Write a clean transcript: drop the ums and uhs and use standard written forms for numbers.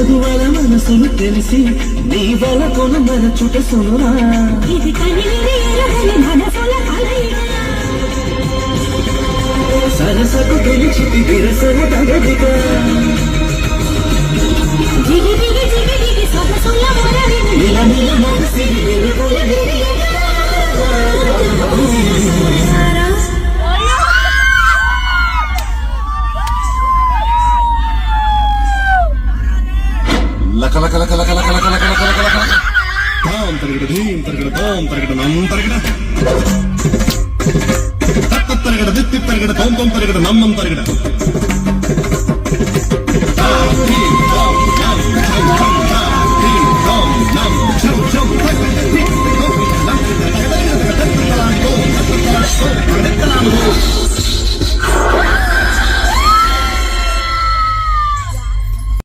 మగువల మనసులు తెలిసి నీ వల కొను మరచుట సునురా ఇది కనివిని మనసుల కలయిక సరసకు తొలిచితి విరసన తగదిగా జిగి జిగి జిగి జిగి సొగసుల మొరవిని నిలమిల మనసిని వెలుగుల వెలియగా లక లక లక లక లక లక లక లక లక లక తాం తరగడ ధీం తరగడ తాం తరగడ నం తరగడ తత్త తరగడ దిత్తి తరగడ తోం తోం తరగడ నమ్మం తరగడ తాం ధీం తాం నం ఛం ఛం తాం ధీం తాం నం ఛం ఛం తరగడ ధీం తాం నం తరగడ తరగడ తరగడ తరగడ తరగడ తరగడ తరగడ